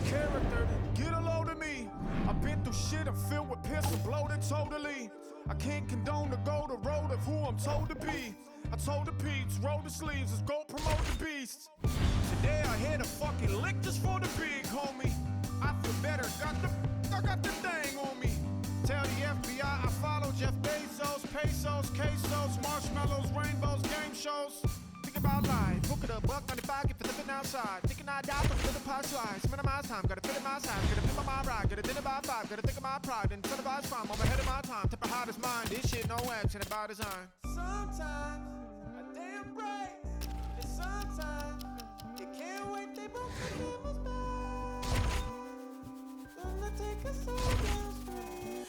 character, get a load of me. I've been through shit, I'm filled with piss and bloated totally. I can't condone to go the road of who I'm told to be. I told the peeps, roll the sleeves, let's go promote the beast. Today I hit a fucking lick just for the big homie. I feel better, I got the thing on me. Tell the FBI I follow Jeff Bezos, pesos, quesos, marshmallows, rainbows, game shows. Think about life, book it up, $1.95, get for living outside. Thinking I die from living past lives. Minimize time, gotta fit in my time, gotta fit my ride, gotta dinner by 5, gotta think of my pride, incentivize crime, I'm ahead of my time. Tip of hardest mind, this shit no accident by design. Sometimes a damn break, and sometimes you can't wait, they both the cameras back. Gonna take us all downstream.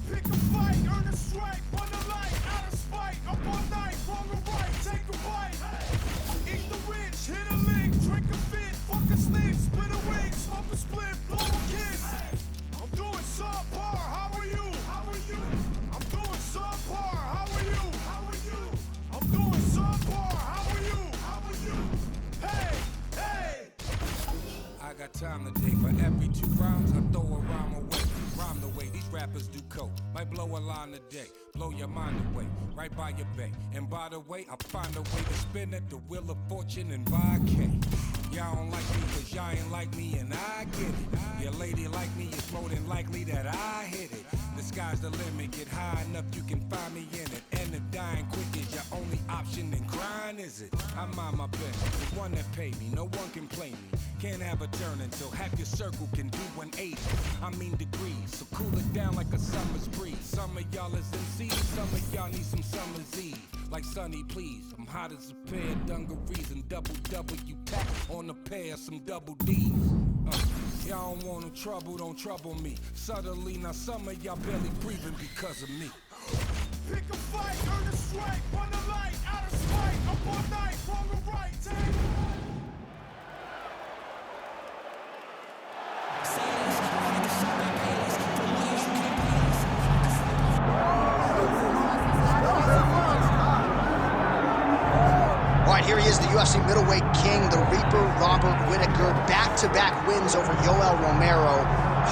Pick a fight, earn a strike, run a light, out of spite, up all night, wrong or right, take a bite. Eat the rich, hit a lick, drink a fit, fuck a slip, split a wig, smoke a split, blow a kiss. I'm doing subpar, how are you? How are you? I'm doing subpar, how are you? How are you? I'm doing subpar, how are you? How are you? Hey, hey! I got time today, for every 2 rounds I throw a rhyme away. Rhyme the way these rappers do coke. Might blow a line today, blow your mind away, right by your bay. And by the way, I find a way to spin at the wheel of fortune and buy a K. Y'all don't like me cause y'all ain't like me and I get it. Your lady like me, it's more than likely that I hit it. The sky's the limit, get high enough you can find me in it. And if dying quick is your only option, then crying is it. I'm on my business, the one that pay me, no one can play me. Can't have a turn until half your circle can do 180. I mean degrees, so cool it down like a summer's breeze. Some of y'all is MCs, some of y'all need some summer's eve. Like Sonny, please, I'm hot as a pair of dungarees and double W tap on a pair of some double D's. Y'all don't want no trouble, don't trouble me. Suddenly, now some of y'all barely breathing because of me. Pick a fight, earn a strike, run a light, out of spite, up all night, wrong or right, take a right. Here he is, the UFC middleweight king, the Reaper, Robert Whittaker, back-to-back wins over Yoel Romero.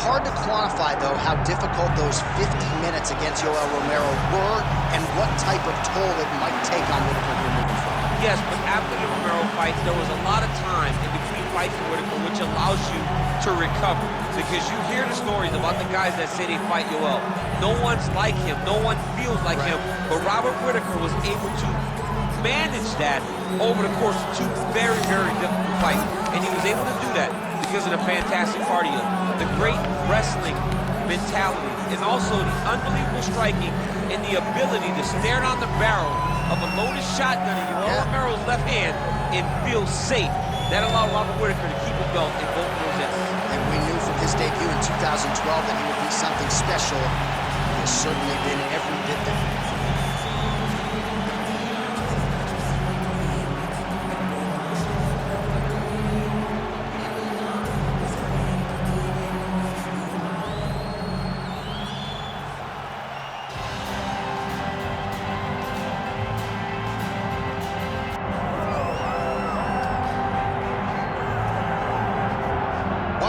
Hard to quantify, though, how difficult those 50 minutes against Yoel Romero were and what type of toll it might take on Whittaker here moving forward. Yes, but after the Romero fight, there was a lot of time in between fights for Whittaker, which allows you to recover. Because you hear the stories about the guys that say they fight Yoel. No one's like him, no one feels like him, but Robert Whittaker was able to manage that over the course of 2 very, very difficult fights. And he was able to do that because of the fantastic cardio, the great wrestling mentality, and also the unbelievable striking and the ability to stare down the barrel of a loaded shotgun in Yoel Romero's left hand and feel safe. That allowed Robert Whittaker to keep a belt in both of those instances. And we knew from his debut in 2012 that he would be something special. He has certainly been every bit that.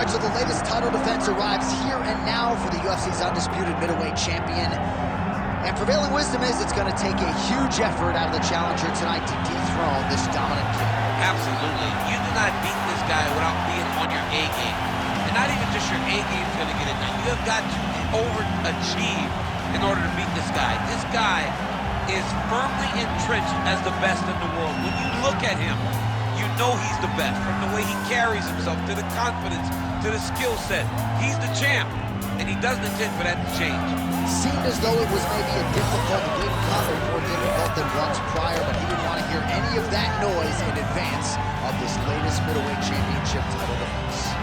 So the latest title defense arrives here and now for the UFC's undisputed middleweight champion. And prevailing wisdom is it's going to take a huge effort out of the challenger tonight to dethrone this dominant king. Absolutely. You do not beat this guy without being on your A game. And not even just your A game is going to get it done. You have got to overachieve in order to beat this guy. This guy is firmly entrenched as the best in the world. When you look at him, you know he's the best. From the way he carries himself, to the confidence, to the skill set. He's the champ, and he doesn't intend for that to change. It seemed as though it was maybe a difficult win cover, more difficult than once prior, but he didn't want to hear any of that noise in advance of this latest middleweight championship title defense.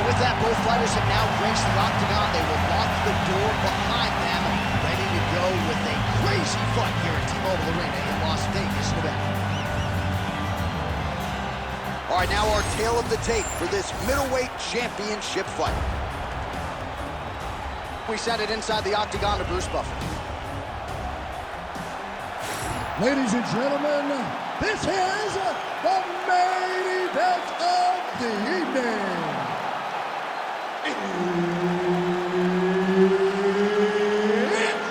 With that, both fighters have now graced the octagon. They will lock the door behind them, ready to go with a crazy fight here at T-Mobile Arena in Las Vegas, Nevada. All right, now our tale of the tape for this middleweight championship fight. We send it inside the octagon to Bruce Buffer. Ladies and gentlemen, this is the main event of the evening. It's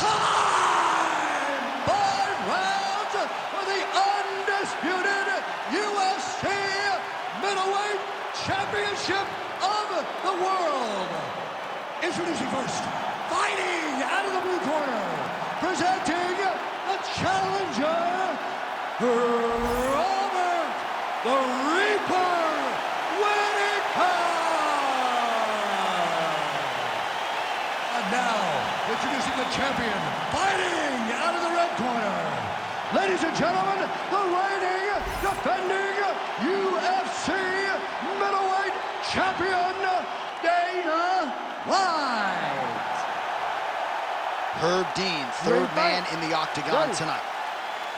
time! 5 rounds for the undisputed UFC Middleweight Championship of the world. Introducing first, fighting out of the blue corner, presenting the challenger, Robert the Reaper Whittaker. And now, introducing the champion, fighting out of the red corner. Ladies and gentlemen, the reigning, defending UFC middleweight champion, Dana White. Herb Dean, third man in the octagon tonight.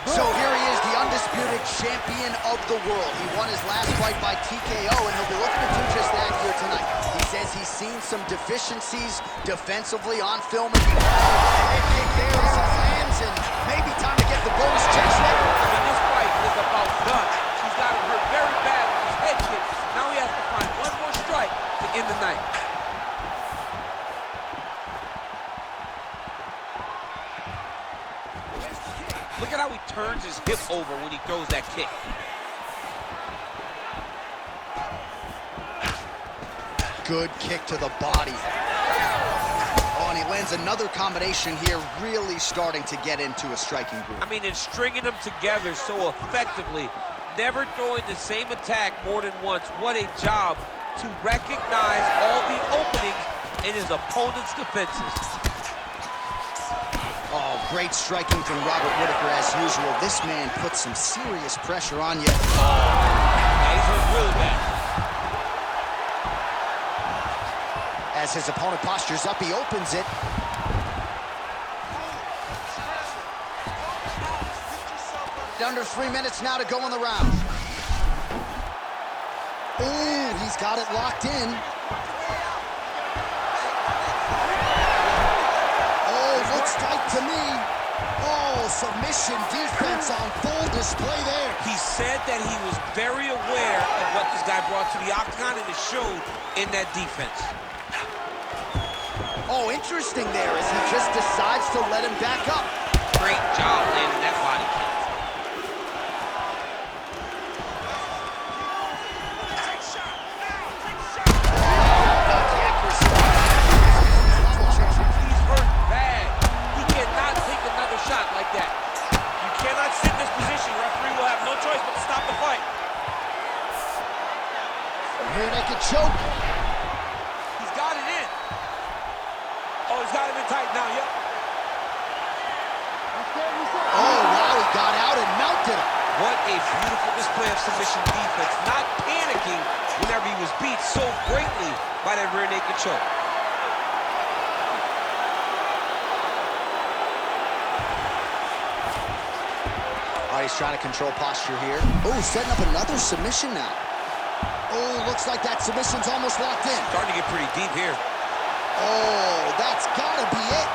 So here he is, the undisputed champion of the world. He won his last fight by TKO, and he'll be looking to do just that here tonight. He says he's seen some deficiencies defensively on film. And head kick there as he lands, and maybe time to get the bonus checks there. I mean, this fight is about done. He's got him hurt very bad with his head kick. Now he has to find one more strike to end the night. Look at how he turns his hip over when he throws that kick. Good kick to the body. Oh, and he lands another combination here, really starting to get into a striking groove. I mean, and stringing them together so effectively, never throwing the same attack more than once. What a job to recognize all the openings in his opponent's defenses. Oh, great striking from Robert Whittaker as usual. This man puts some serious pressure on you. Now he's hurt really bad. As his opponent postures up, he opens it. Under 3 minutes now to go in the round. Ooh, he's got it locked in. Looks tight to me. Oh, submission defense on full display there. He said that he was very aware of what this guy brought to the octagon, and it showed in that defense. Oh, interesting there as he just decides to let him back up. Great job landing that body kick. Rear naked choke. He's got it in. Oh, he's got it in tight now, yep. Oh, wow, he got out and mounted him. What a beautiful display of submission defense. Not panicking whenever he was beat so greatly by that rear naked choke. All right, he's trying to control posture here. Oh, setting up another submission now. Oh, looks like that submission's almost locked in. Starting to get pretty deep here. Oh, that's gotta be it.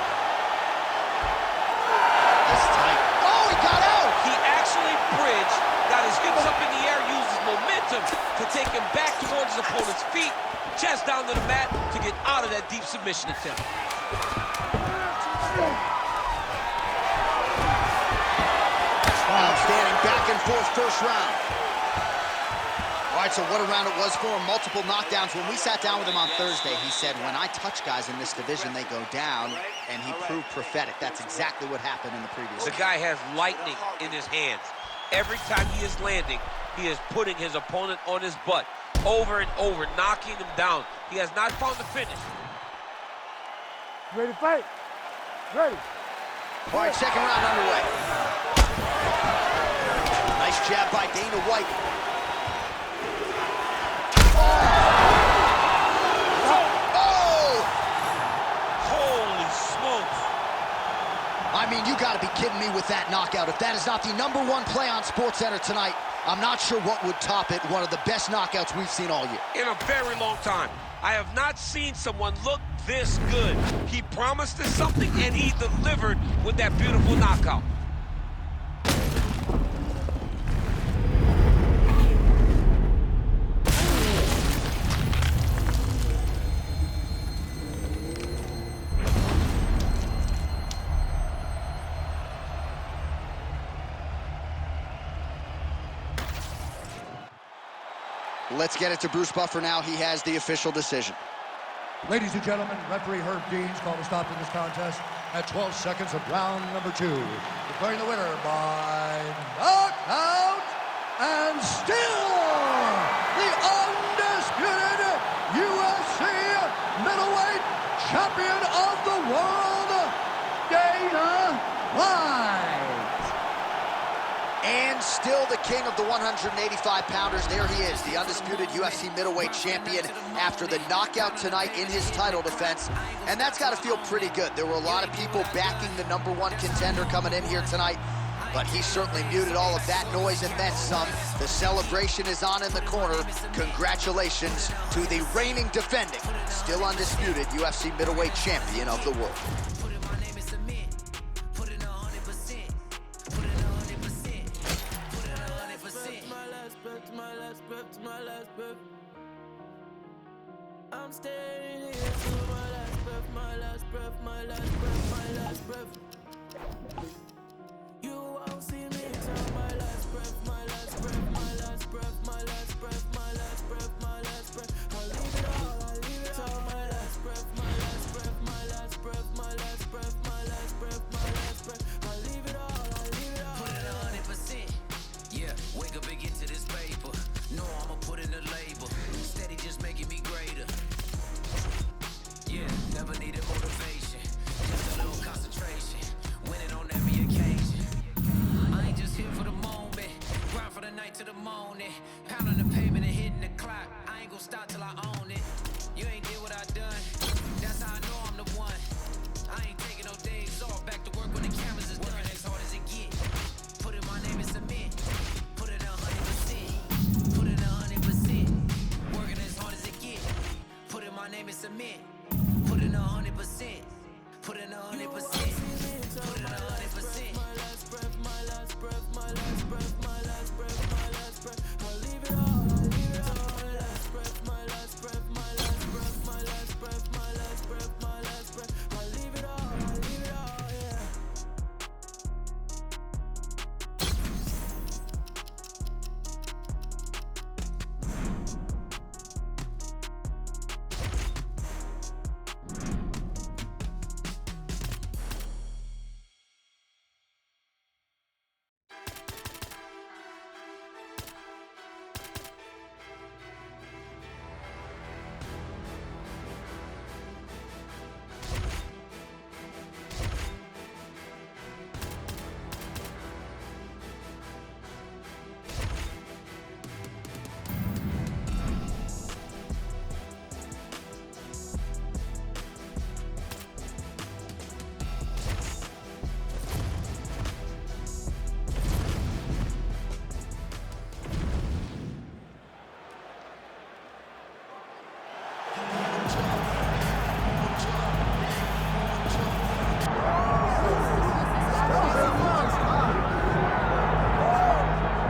That's tight. Oh, he got out! He actually bridged, got his hips up in the air, used his momentum to take him back towards his opponent's feet, chest down to the mat to get out of that deep submission attempt. Outstanding back and forth first round. All right, so what a round it was for him. Multiple knockdowns. When we sat down with him on Thursday, he said, when I touch guys in this division, they go down, and he proved prophetic. That's exactly what happened in the previous The guy has lightning in his hands. Every time he is landing, he is putting his opponent on his butt over and over, knocking him down. He has not found the finish. Ready to fight? Ready. All right, second round underway. Nice jab by Dana White. I mean, you gotta be kidding me with that knockout. If that is not the #1 play on SportsCenter tonight, I'm not sure what would top it. One of the best knockouts we've seen all year. In a very long time. I have not seen someone look this good. He promised us something, and he delivered with that beautiful knockout. Let's get it to Bruce Buffer now. He has the official decision. Ladies and gentlemen, referee Herb Dean's called a stop to this contest at 12 seconds of round number 2. Declaring the winner by knockout and still the undisputed UFC middleweight champion of the world, Dana White. And still the king of the 185-pounders. There he is, the undisputed UFC middleweight champion after the knockout tonight in his title defense. And that's got to feel pretty good. There were a lot of people backing the #1 contender coming in here tonight, but he certainly muted all of that noise and then some. The celebration is on in the corner. Congratulations to the reigning, defending, still undisputed UFC middleweight champion of the world. I'm staying here till my last breath, my last breath, my last breath, my last breath. You won't see me till my last breath, my last breath, my last breath, my last breath, my last breath, my last breath. I'll leave it all, I'll leave it all. My last breath, my last breath, my last breath, my last breath, my last breath, my last breath. I'll leave it all, I'll leave it all. Put it 100%. Yeah, wake up and get to this paper. No, I'ma put in a label. Steady just making me greater. Yeah, never needed motivation. Just a little concentration. Winning on every occasion. I ain't just here for the moment. Grind for the night to the morning. Pounding the pavement and hitting the clock. I ain't gonna stop till I own it. You ain't did what I done. That's how I know I'm the one. I ain't taking no days off. Back to work when the cameras is done. As hard as it get. Put in my name in cement. Put it 100%. Put it 100%. Working as hard as it get. Put in my name in cement. Put in 100%. Put in 100%. Put in 100%. My last breath, my last breath, my last breath, my last breath, my last breath. I'll leave it all, I'll leave it all. My last breath, my last breath, my last breath, my last breath, my last breath, my last breath. I'll leave it all, I'll leave it all, yeah.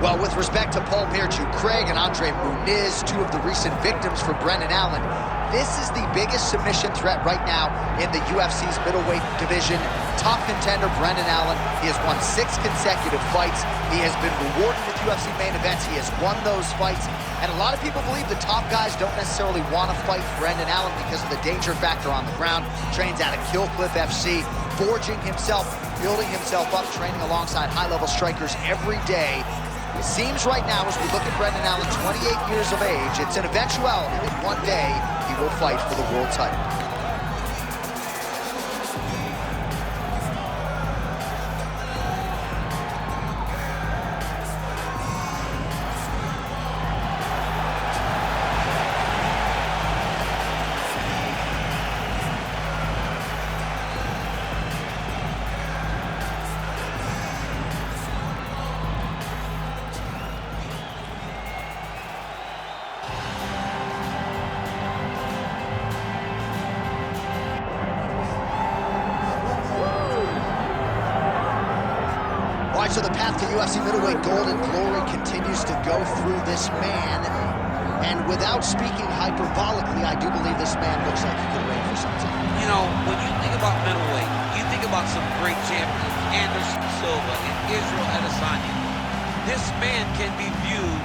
Well, with respect to Paul Bearchu, Craig and Andre Muniz, two of the recent victims for Brendan Allen, this is the biggest submission threat right now in the UFC's middleweight division. Top contender Brendan Allen. He has won 6 consecutive fights. He has been rewarded with UFC main events. He has won those fights. And a lot of people believe the top guys don't necessarily want to fight Brendan Allen because of the danger factor on the ground. Trains out of Kill Cliff FC, forging himself, building himself up, training alongside high-level strikers every day. It seems right now, as we look at Brendan Allen, 28 years of age, it's an eventuality that one day he will fight for the world title. right, so the path to UFC middleweight gold and glory continues to go through this man. And without speaking hyperbolically, I do believe this man looks like he could reign for some time. You know, when you think about middleweight, you think about some great champions, Anderson Silva and Israel Adesanya. This man can be viewed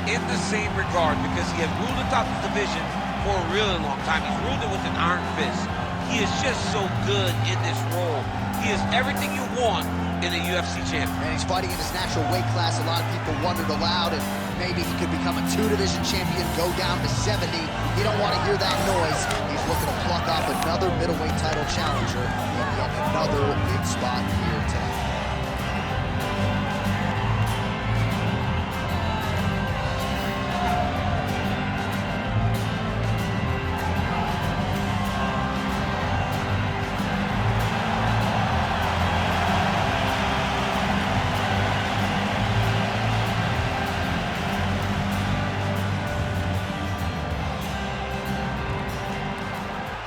in the same regard because he has ruled atop the division for a really long time. He's ruled it with an iron fist. He is just so good in this role. He is everything you want in a UFC champion. And he's fighting in his natural weight class. A lot of people wondered aloud if maybe he could become a 2-division champion, go down to 70. You don't want to hear that noise. He's looking to pluck off another middleweight title challenger in yet another big spot here tonight.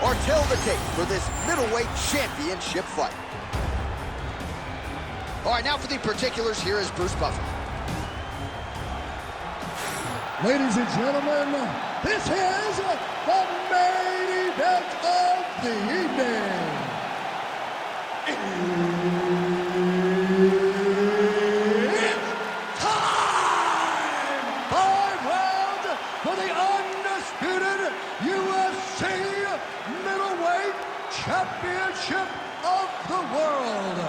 Or tell the tape for this middleweight championship fight. All right, now for the particulars, here is Bruce Buffer. Ladies and gentlemen, this is the main event of the evening. It's time! 5 rounds for the undisputed UFC middleweight championship of the world.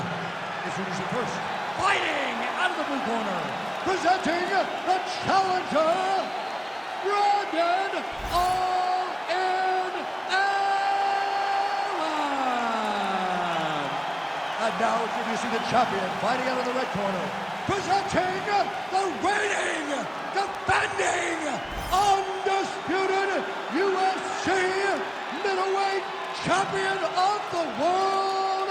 Introducing first, fighting out of the blue corner, presenting the challenger, Brandon All-In Allen. And now introducing the champion, fighting out of the red corner, presenting the reigning, defending, undisputed UFC middleweight champion of the world,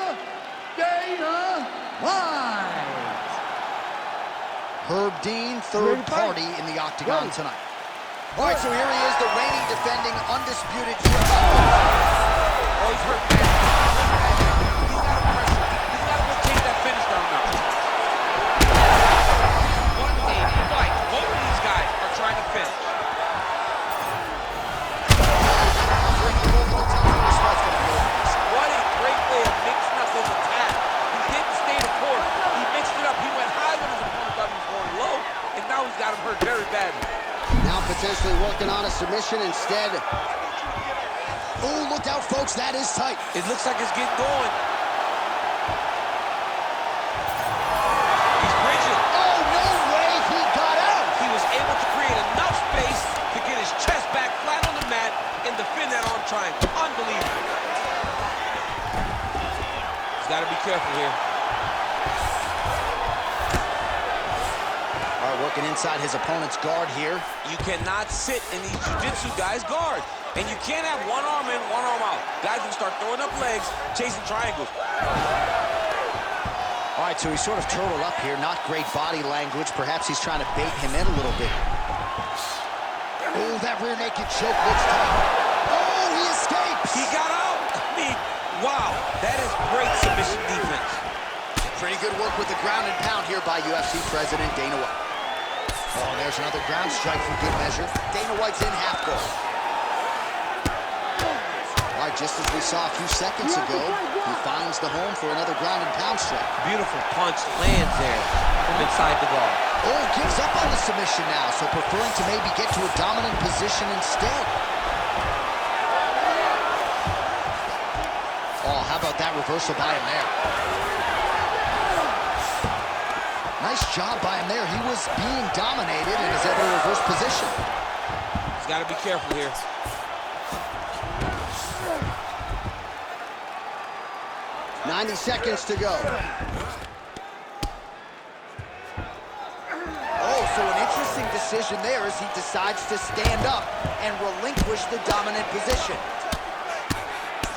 Dana White. Herb Dean, third party in the octagon tonight. All right, so here he is, the reigning, defending, undisputed champion. Oh, he's hurt bad. He's got to go take that finish down now. One thing, fight. Both of these guys are trying to finish. What a great way of mixing up his attack. He didn't stay the course. He mixed it up. He went high when his opponent thought he was going low, and now he's got him hurt very badly. Now potentially working on a submission instead. Oh, look out, folks, that is tight. It looks like it's getting going. He's bridging. Oh, no way, he got out. He was able to create enough space to get his chest back flat on the mat and defend that arm triangle. Unbelievable. He's got to be careful here. All right, working inside his opponent's guard here. You cannot sit in these jiu-jitsu guys' guard. And you can't have one arm in, one arm out. Guys can start throwing up legs, chasing triangles. All right, so he's sort of turtled up here. Not great body language. Perhaps he's trying to bait him in a little bit. Oh, that rear naked choke looks tight. Oh, he escapes. He got out. I mean, wow. That is great submission defense. Pretty good work with the ground and pound here by UFC President Dana White. Oh, and there's another ground strike for good measure. Dana White's in half guard. All right, just as we saw a few seconds ago, he finds the home for another ground and pound strike. Beautiful punch lands there from inside the guard. Oh, gives up on the submission now, so preferring to maybe get to a dominant position instead. Oh, how about that reversal by him there? Nice job by him there. He was being dominated and is able to reverse position. He's got to be careful here. .90 seconds to go. Oh, so an interesting decision there as he decides to stand up and relinquish the dominant position.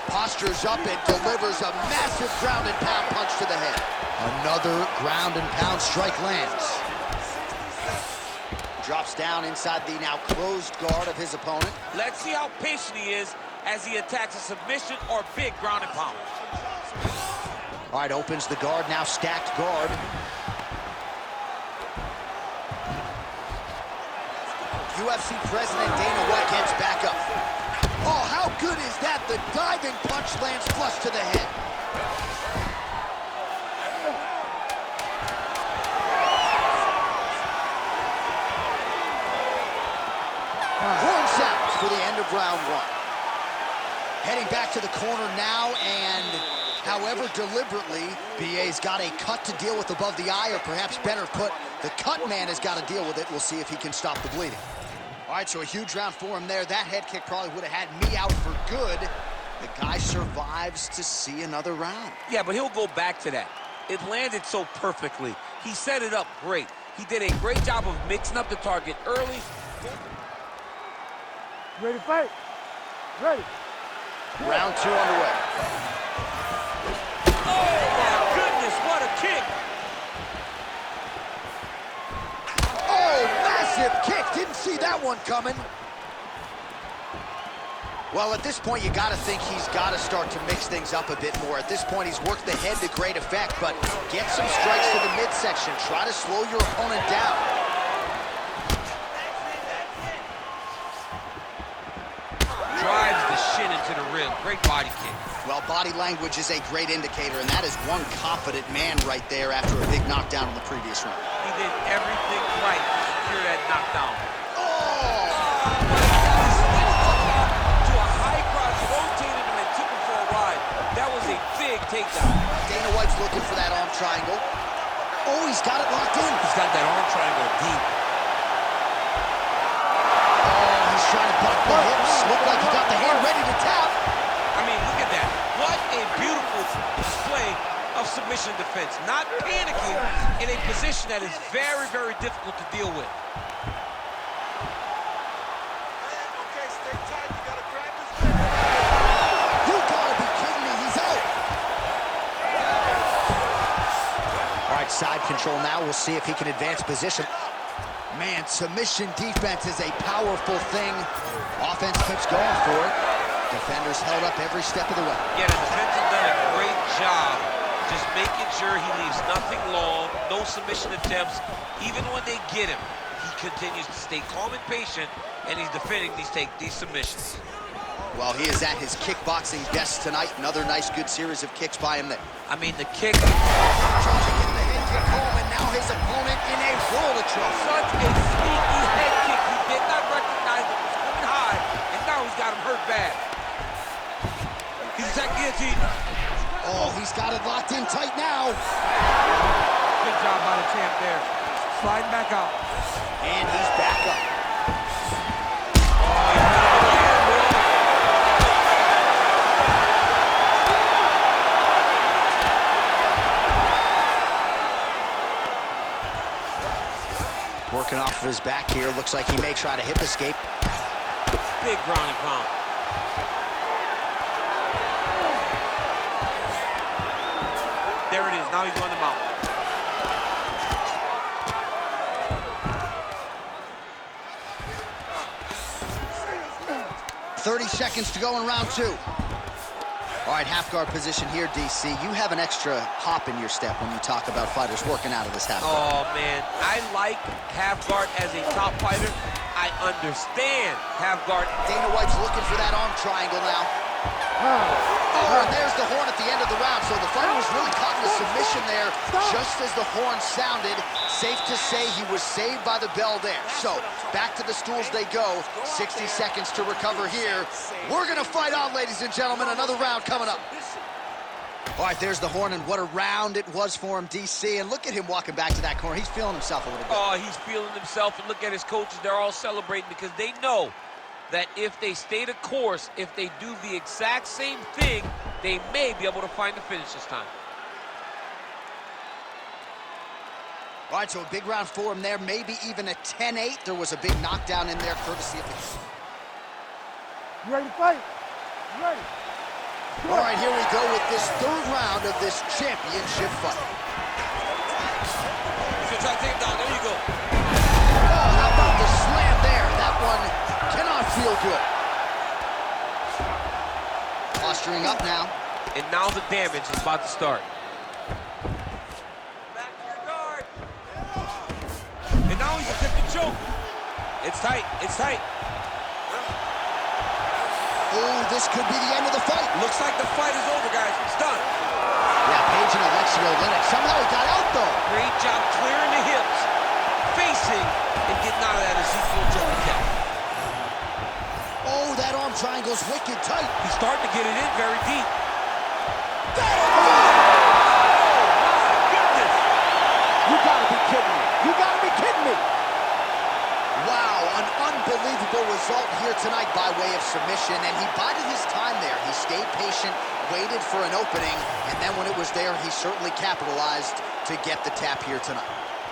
Postures up and delivers a massive ground and pound punch to the head. Another ground and pound strike lands. Drops down inside the now closed guard of his opponent. Let's see how patient he is as he attacks a submission or big ground and pound. All right, opens the guard, now stacked guard. UFC president Dana White gets back up. Oh, how good is that? The diving punch lands flush to the head. Horn sounds for the end of round one. Heading back to the corner now, and however deliberately, BA's got a cut to deal with above the eye, or perhaps better put, the cut man has got to deal with it. We'll see if he can stop the bleeding. All right, so a huge round for him there. That head kick probably would have had me out for good. The guy survives to see another round. Yeah, but he'll go back to that. It landed so perfectly. He set it up great. He did a great job of mixing up the target early. Ready to fight? Ready. Round two underway. Oh, my goodness, what a kick. Oh, massive kick. Didn't see that one coming. Well, at this point, you got to think he's got to start to mix things up a bit more. At this point, he's worked the head to great effect, but get some strikes to the midsection. Try to slow your opponent down. Drives the shin into the rim. Great body kick. Well, body language is a great indicator, and that is one confident man right there after a big knockdown in the previous round. He did everything right to secure that knockdown. Oh! To a high cross, rotated him and took him for a ride. That was a big takedown. Dana White's looking for that arm triangle. Oh, he's got it locked in. He's got that arm triangle deep. Oh, he's trying to block the hips. Looked like he got the hand ready to tap. I mean, look at that. What a beautiful display of submission defense. Not panicking in a position that is very, very difficult to deal with. You gotta be kidding me, he's out. All right, side control now. We'll see if he can advance position. Man, submission defense is a powerful thing. Offense keeps going for it. Defenders held up every step of the way. Yeah, the defense has done a great job just making sure he leaves nothing long, no submission attempts. Even when they get him, he continues to stay calm and patient, and he's defending these submissions. Well, he is at his kickboxing best tonight. Another nice, good series of kicks by him there. I mean, the kick. Trying to get the head kick home, and now his opponent in a world of trouble. Such a sneaky head kick. He did not recognize it was coming high, and now he's got him hurt bad. He's attacking guillotine. Oh, he's got it locked in tight now. Good job by the champ there. Sliding back out. And he's back up. Working off of his back here. Looks like he may try to hip escape. Big ground and pound. There it is. Now he's on the mount. .30 seconds to go in round two. All right, half guard position here, DC. You have an extra hop in your step when you talk about fighters working out of this half guard. Oh, man. I like half guard as a top fighter. I understand half guard. Dana White's looking for that arm triangle now. Oh, and there's the horn at the end of the round. So the fighter was really caught in the submission there just as the horn sounded. Safe to say he was saved by the bell there. So back to the stools they go. 60 seconds to recover here. We're going to fight on, ladies and gentlemen. Another round coming up. All right, there's the horn, and what a round it was for him, DC. And look at him walking back to that corner. He's feeling himself a little bit. Oh, he's feeling himself. And look at his coaches. They're all celebrating because they know that if they stay the course, if they do the exact same thing, they may be able to find the finish this time. All right, so a big round for him there, maybe even a 10-8. There was a big knockdown in there, courtesy of the... You ready to fight? You ready? All right, here we go with this third round of this championship fight. He's gonna try to take him down. There you go. Oh, how about the slam there? That one cannot feel good. Posturing up now. And now the damage is about to start. Back to your guard. And now he's attempting to choke. It's tight. It's tight. Oh, this could be the end of the fight. Looks like the fight is over, guys. It's done. Yeah, Page and Alexio Oleinik. Somehow he got out, though. Great job clearing the hips, facing, and getting out of that Ezekiel jumping jack. Oh, that arm triangle's wicked tight. He's starting to get it in very deep. Oh, my goodness! You gotta be kidding me. You gotta be kidding me. wow, an unbelievable result here tonight by way of submission, and he bided his time there. He stayed patient, waited for an opening, and then when it was there, he certainly capitalized to get the tap here tonight.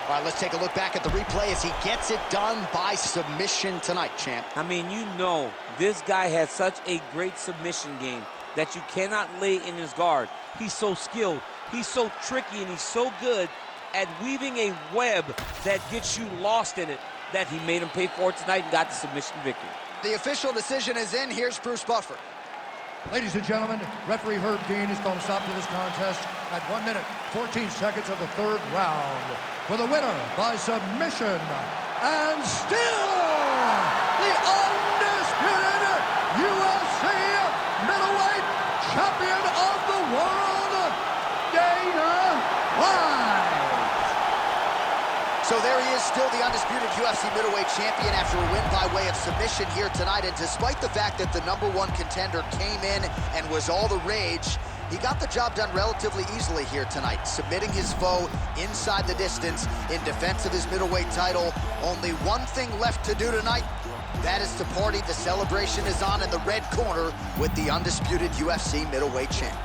All right, let's take a look back at the replay as he gets it done by submission tonight, champ. I mean, you know, this guy has such a great submission game that you cannot lay in his guard. He's so skilled, he's so tricky, and he's so good at weaving a web that gets you lost in it that he made him pay for it tonight and got the submission victory. The official decision is in. Here's Bruce Buffer. Ladies and gentlemen, referee Herb Dean has called a stop to this contest at 1 minute, 14 seconds of the third round. For the winner by submission, and still the undisputed UFC middleweight champion of the world, Dana White. So there he is, still the undisputed UFC middleweight champion after a win by way of submission here tonight. And despite the fact that the #1 contender came in and was all the rage, he got the job done relatively easily here tonight, submitting his foe inside the distance in defense of his middleweight title. Only one thing left to do tonight. That is to party. The celebration is on in the red corner with the undisputed UFC middleweight champ.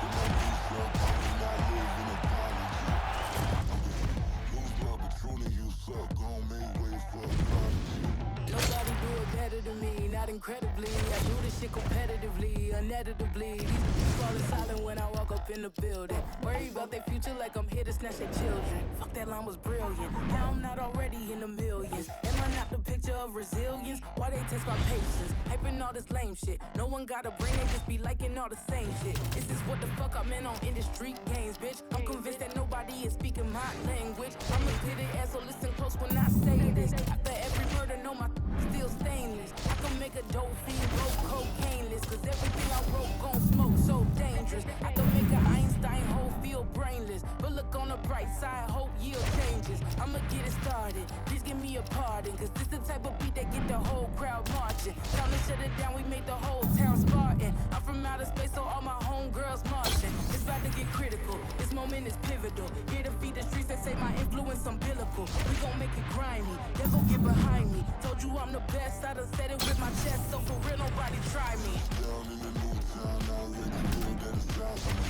Incredibly, I do this shit competitively, uneditably. These falling silent when I walk up in the building. Worry about their future like I'm here to snatch their children. Fuck, that line was brilliant. Now I'm not already in the millions. Am I not the picture of resilience? Why they test my patience? Hyping all this lame shit. No one got a brain, they just be liking all the same shit. Is this what the fuck I'm in on industry games, bitch? I'm convinced that nobody is speaking my language. I'ma get it, so listen close when I say this. After every murder, know my still stainless. I can make a dope fiend go cocaine-less, cause everything I wrote gon' smoke so dangerous. I can make an Einstein hoe feel brainless, but look on the bright side, hope yield changes. I'ma get it started, please give me a pardon, cause this the type of beat that get the whole crowd marching. Time to shut it down, we made the whole town Spartan. I'm from outer space, so all my homegirls marching. It's about to get critical, this moment is pivotal. Here to feed the streets that say my influence umbilical. We gon' make it grimy, they gon' get behind me. Told you I'm the best, I done said it with my chest, so for real nobody try me. Down in the new town, I already feel that it's out for me.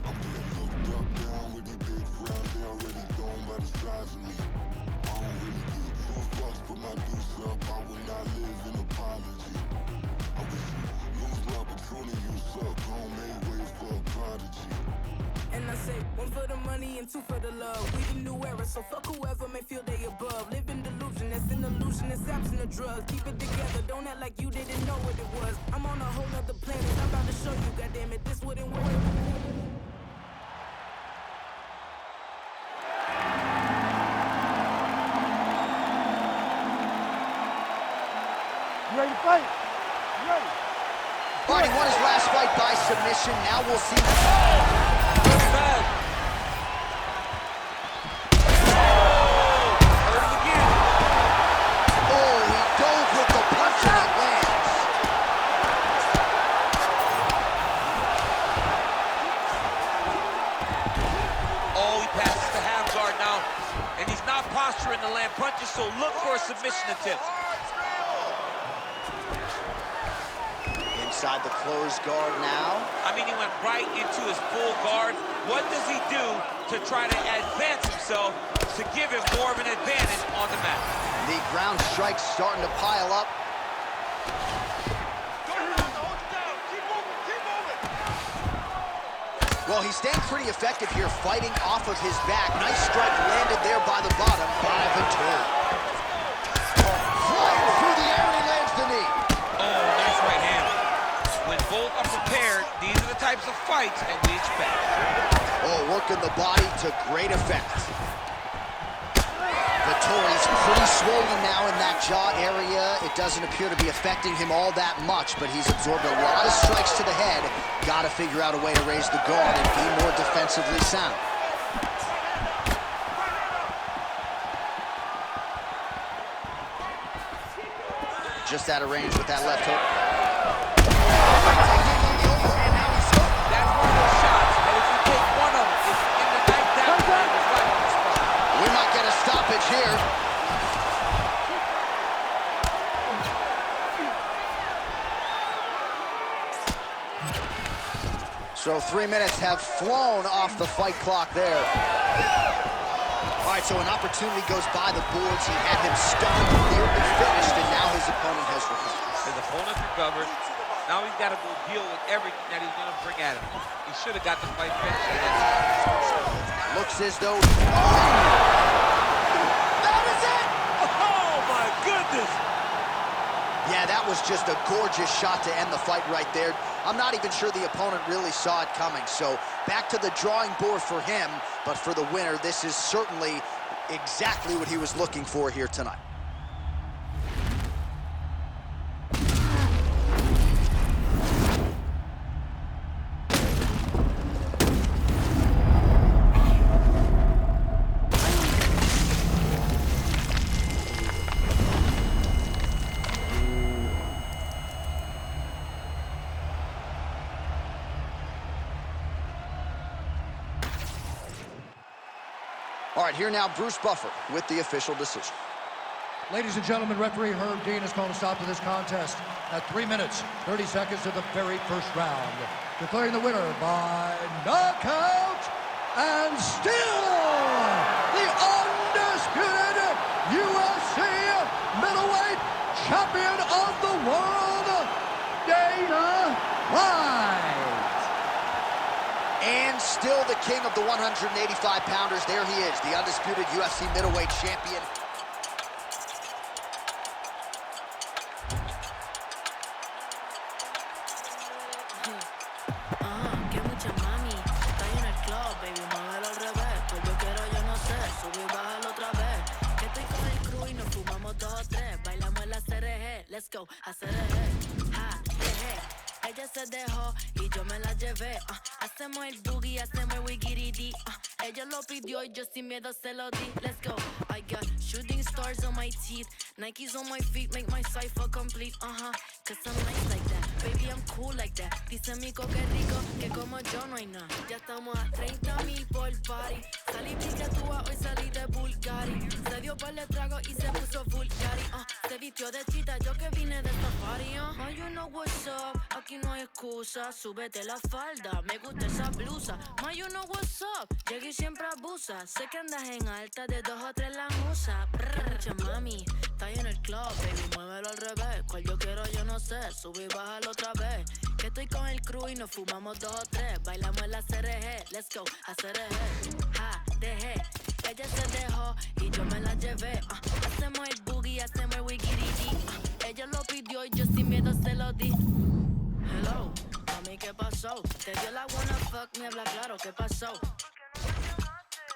I'm getting looked up down with these big crowds, they already gone by the size of me. I don't really give two fucks, put my deuce up, I will not live in apology. I wish you lose love, but truly you suck, gon' make way for a prodigy. And I say, one for the money and two for the love. We the new era, so fuck whoever may feel they above. Live in delusion, that's an illusion, it's absent of drugs. Keep it together, don't act like you didn't know what it was. I'm on a whole nother planet, I'm about to show you, goddammit, this wouldn't work. You ready to fight? You ready? All right, he won his last fight by submission. Now we'll see. Oh, he dove with the punch and it lands. Oh, he passes the half guard now, and he's not posturing to land punches, so look for a submission attempt. Inside the closed guard now. I mean, he went right into his full guard. What does he do to try to advance himself to give him more of an advantage on the mat? The ground strikes starting to pile up. Well, he's staying pretty effective here, fighting off of his back. Nice strike landed there by the bottom by the toe. Flying through the air, and he lands the knee. Oh, nice right hand. When both are prepared, these are the types of fights that we expect. Oh, working the body to great effect. The Tor, he's pretty swollen now in that jaw area. It doesn't appear to be affecting him all that much, but he's absorbed a lot of strikes to the head. Got to figure out a way to raise the guard and be more defensively sound. Just out of range with that left hook. That's one of those shots, and if you take one of them, it's in the night, that plan is right on the spot. We might get a stoppage here. So 3 minutes have flown off the fight clock there. All right, so an opportunity goes by the boards. He had him stunned, nearly finished, and now his opponent has recovered. His opponent recovered. Now he's got to go deal with everything that he's going to bring at him. He should have got the fight finished. Looks as though... That is it! Oh, my goodness! Yeah, that was just a gorgeous shot to end the fight right there. I'm not even sure the opponent really saw it coming. So back to the drawing board for him, but for the winner, this is certainly exactly what he was looking for here tonight. All right, here now, Bruce Buffer with the official decision. Ladies and gentlemen, referee Herb Dean has called a stop to this contest at 3 minutes, 30 seconds of the very first round. Declaring the winner by knockout and still the undisputed UFC middleweight champion of the world, Dana White. And still the king of the 185-pounders. There he is, the undisputed UFC middleweight champion. Que mucha mami, está ahí en el club, baby, muévelo al revés. Pues yo quiero, yo no sé, sube y bájalo otra vez. Que estoy con el crew y nos fumamos 2 o 3. Bailamos en la CRG, let's go, a CRG. Ja, jeje. Ella se dejó y yo me la llevé. Hacemos el boogie, hacemos el wigiridi. Ella lo pidió y yo sin miedo se lo di. Let's go. I got shooting stars on my teeth. Nikes on my feet make my cipher complete. Cause I'm nice like that. Baby, I'm cool like that. Dice Mico que rico, que como yo no hay nada. Ya estamos a 30,000 por party. Salí piquetúa, hoy salí de Bulgari. Se dio par de trago y se puso Bulgari. Se vistió de chita, yo que vine de safari. Oh, you know what's up, aquí no hay excusa. Súbete la falda, me gusta esa blusa. Ma, you know what's up, llegué y siempre abusa. Sé que andas en alta, de 2 o 3 la musa. Mucha mami, está ahí en el club, baby, muévelo al revés. Cual yo quiero, yo no sé, sube y bájalo otra vez. Que estoy con el crew y nos fumamos 2 o 3. Bailamos en la CRG, let's go, a CRG. Ja, dejé, ella se dejó y yo me la llevé. Hacemos el boogie, hacemos el wigiridi. Ella lo pidió y yo sin miedo se lo di. Hello, mami, ¿qué pasó? Te dio la wanna fuck, me habla claro, ¿qué pasó?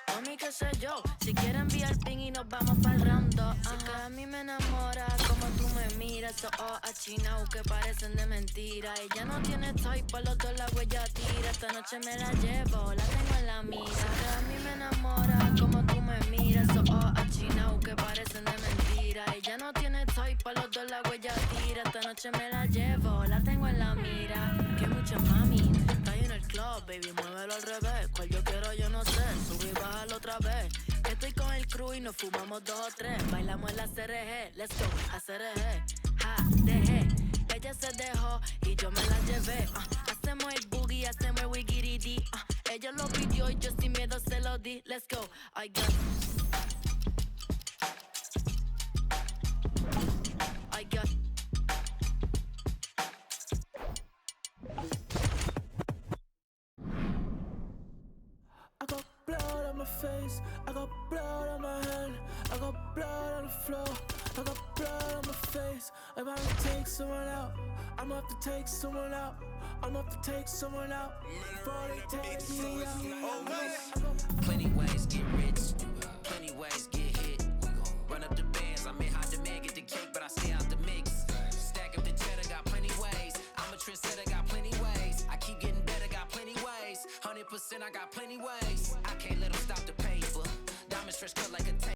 Mami, qué sé yo, si quieres enviar ping y nos vamos pa'l round 2. Sé que a mí me enamora como tú me miras. Esos ojos achinados que parecen de mentira. Ella no tiene type, pa' los dos la huella tira. Esta noche me la llevo, la tengo en la mira. Sé que a mí me enamora como tú me miras. Esos ojos achinados que parecen de mentira. Ella no tiene type, pa' los dos la huella tira. Esta noche me la llevo, la tengo en la mira. Que mucha mami, está ahí en el club, baby, muévelo al revés. Cual yo quiero, yo no sé, sube y bájalo otra vez. Que estoy con el crew y nos fumamos 2 o 3. Bailamos en la CRG, let's go, a CRG. Ja, dejé, ella se dejó y yo me la llevé. Hacemos el boogie, hacemos el wigiridi. Ella lo pidió y yo sin miedo se lo di. Let's go, I got blood on my face, I got blood on my hand, I got blood on the floor, I got blood on my face. I'm about to take someone out, I'm about to take someone out, I'm about to take someone out. Before they take me out. Plenty ways get rich, plenty ways get hit. 100%, I got plenty ways.